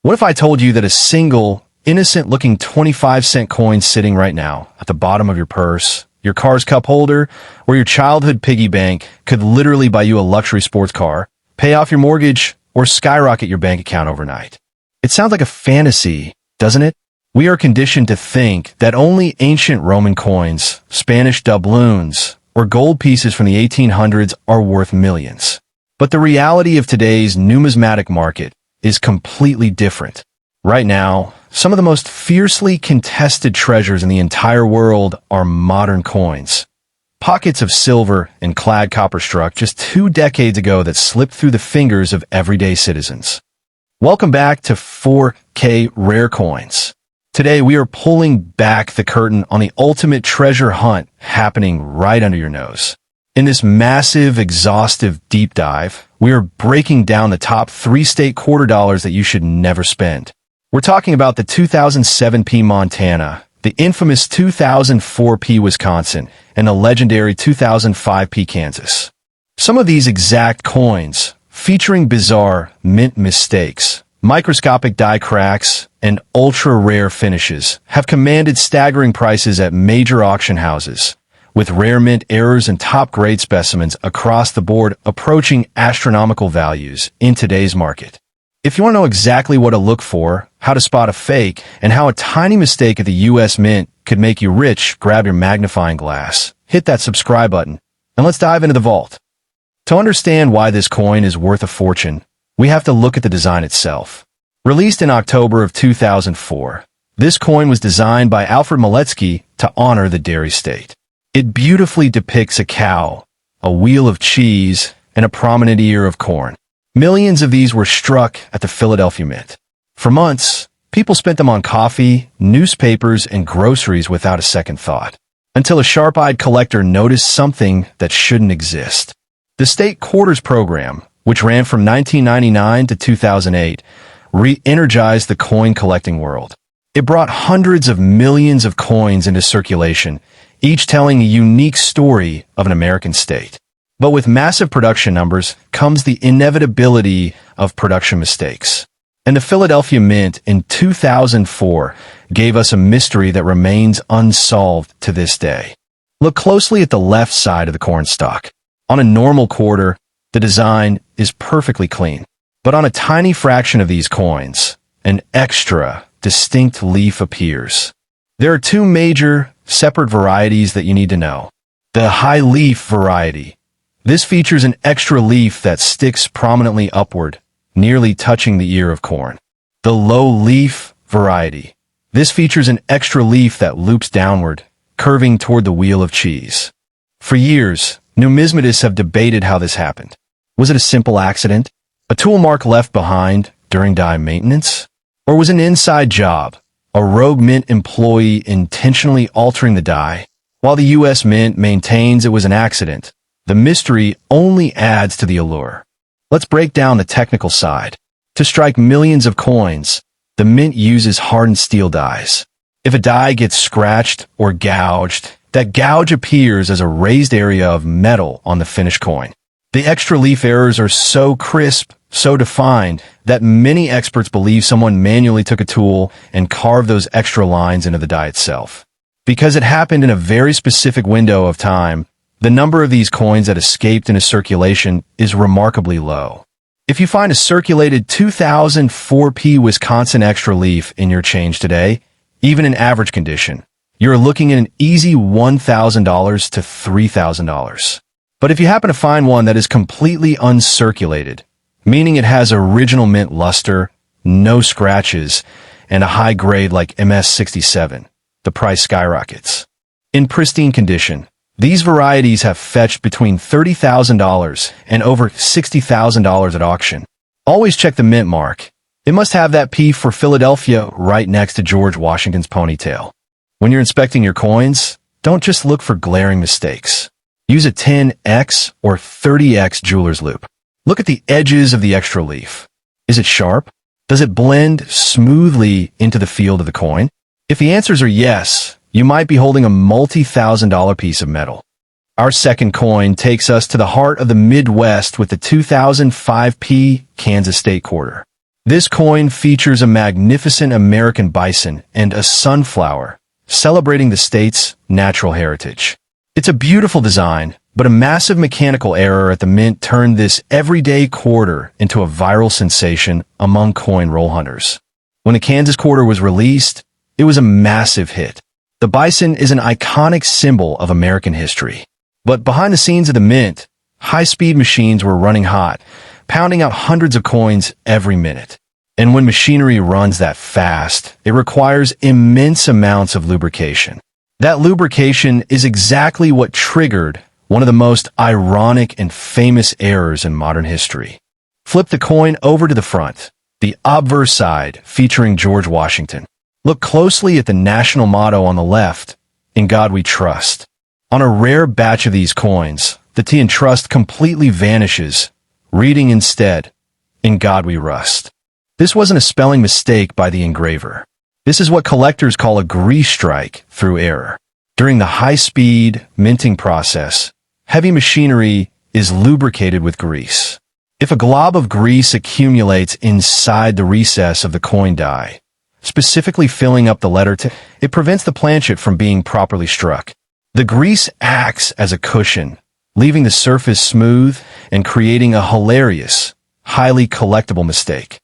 What if I told you that a single, innocent-looking 25-cent coin sitting right now at the bottom of your purse, your car's cup holder, or your childhood piggy bank could literally buy you a luxury sports car, pay off your mortgage, or skyrocket your bank account overnight? It sounds like a fantasy, doesn't it? We are conditioned to think that only ancient Roman coins, Spanish doubloons, or gold pieces from the 1800s are worth millions. But the reality of today's numismatic market is completely different. Right now, some of the most fiercely contested treasures in the entire world are modern coins. Pockets of silver and clad copper struck just 2 decades ago that slipped through the fingers of everyday citizens. Welcome back to 4K Rare Coins. Today we are pulling back the curtain on the ultimate treasure hunt happening right under your nose. In this massive, exhaustive deep dive, we are breaking down the top 3 state quarter dollars that you should never spend. We're talking about the 2007p Montana, the infamous 2004p Wisconsin, and the legendary 2005p Kansas. Some of these exact coins, featuring bizarre mint mistakes, microscopic die cracks, and ultra-rare finishes, have commanded staggering prices at major auction houses, with rare mint errors and top-grade specimens across the board approaching astronomical values in today's market. If you want to know exactly what to look for, how to spot a fake, and how a tiny mistake at the U.S. Mint could make you rich, grab your magnifying glass, hit that subscribe button, and let's dive into the vault. To understand why this coin is worth a fortune, we have to look at the design itself. Released in October of 2004, this coin was designed by Alfred Miletsky to honor the dairy state. It beautifully depicts a cow, a wheel of cheese, and a prominent ear of corn. Millions of these were struck at the Philadelphia Mint. For months, people spent them on coffee, newspapers, and groceries without a second thought, until a sharp-eyed collector noticed something that shouldn't exist. The State Quarters program, which ran from 1999 to 2008, re-energized the coin-collecting world. It brought hundreds of millions of coins into circulation, each telling a unique story of an American state. But with massive production numbers comes the inevitability of production mistakes. And the Philadelphia Mint in 2004 gave us a mystery that remains unsolved to this day. Look closely at the left side of the corn stalk. On a normal quarter, the design is perfectly clean. But on a tiny fraction of these coins, an extra, distinct leaf appears. There are 2 major, separate varieties that you need to know. The high leaf variety. This features an extra leaf that sticks prominently upward, nearly touching the ear of corn. The low leaf variety. This features an extra leaf that loops downward, curving toward the wheel of cheese. For years, numismatists have debated how this happened. Was it a simple accident? A tool mark left behind during die maintenance? Or was it an inside job? A rogue mint employee intentionally altering the die? While the U.S. Mint maintains it was an accident, the mystery only adds to the allure. Let's break down the technical side. To strike millions of coins, the mint uses hardened steel dies. If a die gets scratched or gouged, that gouge appears as a raised area of metal on the finished coin. The extra leaf errors are so crisp, so defined, that many experts believe someone manually took a tool and carved those extra lines into the die itself. Because it happened in a very specific window of time, the number of these coins that escaped into circulation is remarkably low. If you find a circulated 2004p Wisconsin extra leaf in your change today, even in average condition, you're looking at an easy $1,000 to $3,000. But if you happen to find one that is completely uncirculated, meaning it has original mint luster, no scratches, and a high grade like MS67, the price skyrockets. In pristine condition, these varieties have fetched between $30,000 and over $60,000 at auction. Always check the mint mark. It must have that P for Philadelphia right next to George Washington's ponytail. When you're inspecting your coins, don't just look for glaring mistakes. Use a 10x or 30x jeweler's loupe. Look at the edges of the extra leaf. Is it sharp? Does it blend smoothly into the field of the coin? If the answers are yes, you might be holding a multi-$1,000 piece of metal. Our second coin takes us to the heart of the Midwest with the 2005p Kansas State Quarter. This coin features a magnificent American bison and a sunflower, celebrating the state's natural heritage. It's a beautiful design, but a massive mechanical error at the mint turned this everyday quarter into a viral sensation among coin roll hunters. When the Kansas quarter was released, it was a massive hit. The bison is an iconic symbol of American history. But behind the scenes of the mint, high-speed machines were running hot, pounding out hundreds of coins every minute. And when machinery runs that fast, it requires immense amounts of lubrication. That lubrication is exactly what triggered one of the most ironic and famous errors in modern history. Flip the coin over to the front, the obverse side featuring George Washington. Look closely at the national motto on the left, "In God We Trust." On a rare batch of these coins, the T in trust completely vanishes, reading instead, "In God We Rust." This wasn't a spelling mistake by the engraver. This is what collectors call a grease strike through error. During the high-speed minting process, heavy machinery is lubricated with grease. If a glob of grease accumulates inside the recess of the coin die, specifically filling up the letter T, it prevents the planchet from being properly struck. The grease acts as a cushion, leaving the surface smooth and creating a hilarious, highly collectible mistake.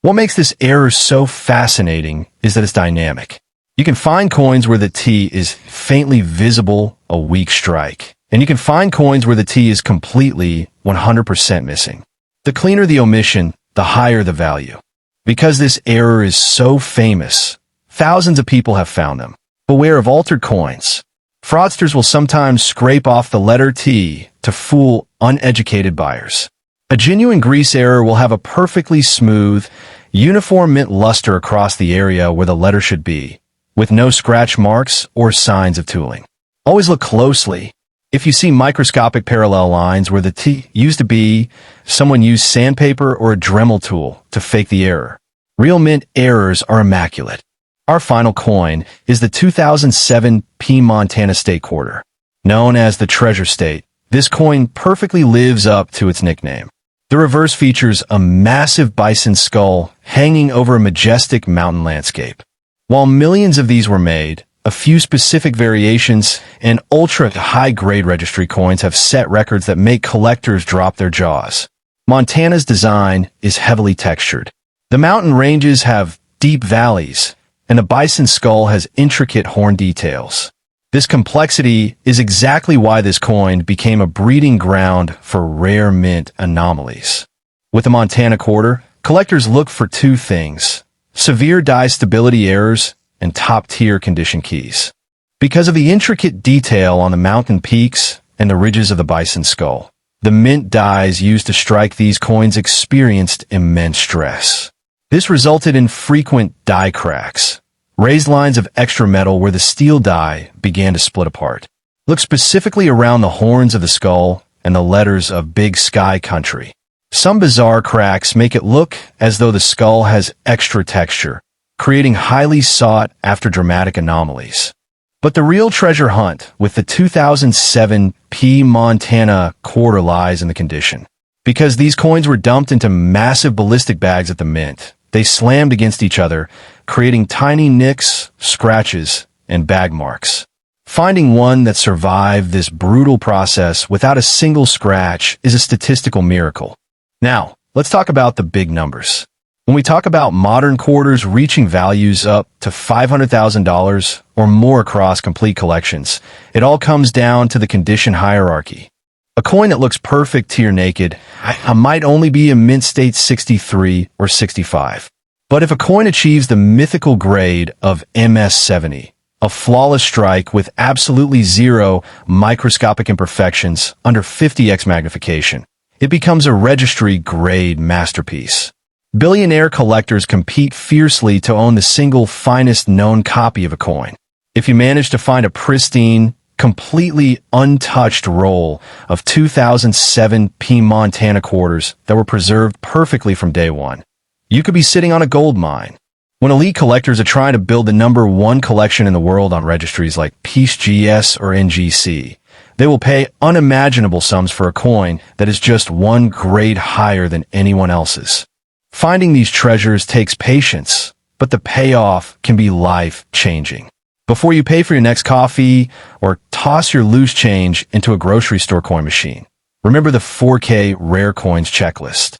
What makes this error so fascinating is that it's dynamic. You can find coins where the T is faintly visible, a weak strike, and you can find coins where the T is completely 100% missing. The cleaner the omission, the higher the value. Because this error is so famous, thousands of people have found them. Beware of altered coins. Fraudsters will sometimes scrape off the letter T to fool uneducated buyers. A genuine grease error will have a perfectly smooth, uniform mint luster across the area where the letter should be, with no scratch marks or signs of tooling. Always look closely. If you see microscopic parallel lines where the T used to be, someone used sandpaper or a Dremel tool to fake the error. Real mint errors are immaculate. Our final coin is the 2007 P Montana State Quarter. Known as the Treasure State, this coin perfectly lives up to its nickname. The reverse features a massive bison skull hanging over a majestic mountain landscape. While millions of these were made, a few specific variations and ultra-high-grade registry coins have set records that make collectors drop their jaws. Montana's design is heavily textured. The mountain ranges have deep valleys, and the bison skull has intricate horn details. This complexity is exactly why this coin became a breeding ground for rare mint anomalies. With the Montana quarter, collectors look for two things: severe die stability errors and top-tier condition keys. Because of the intricate detail on the mountain peaks and the ridges of the bison skull, the mint dies used to strike these coins experienced immense stress. This resulted in frequent die cracks, raised lines of extra metal where the steel die began to split apart. Look specifically around the horns of the skull and the letters of Big Sky Country. Some bizarre cracks make it look as though the skull has extra texture, creating highly sought-after dramatic anomalies. But the real treasure hunt with the 2007 P Montana quarter lies in the condition. Because these coins were dumped into massive ballistic bags at the mint, they slammed against each other, creating tiny nicks, scratches, and bag marks. Finding one that survived this brutal process without a single scratch is a statistical miracle. Now, let's talk about the big numbers. When we talk about modern quarters reaching values up to $500,000 or more across complete collections, it all comes down to the condition hierarchy. A coin that looks perfect tear naked might only be a mint state 63 or 65. But if a coin achieves the mythical grade of MS70, a flawless strike with absolutely zero microscopic imperfections under 50x magnification, it becomes a registry-grade masterpiece. Billionaire collectors compete fiercely to own the single finest known copy of a coin. If you manage to find a pristine, completely untouched roll of 2007 P Montana quarters that were preserved perfectly from day one, you could be sitting on a gold mine. When elite collectors are trying to build the #1 collection in the world on registries like PGS or NGC, they will pay unimaginable sums for a coin that is just one grade higher than anyone else's. Finding these treasures takes patience, but the payoff can be life-changing. Before you pay for your next coffee or toss your loose change into a grocery store coin machine, remember the 4K rare coins checklist.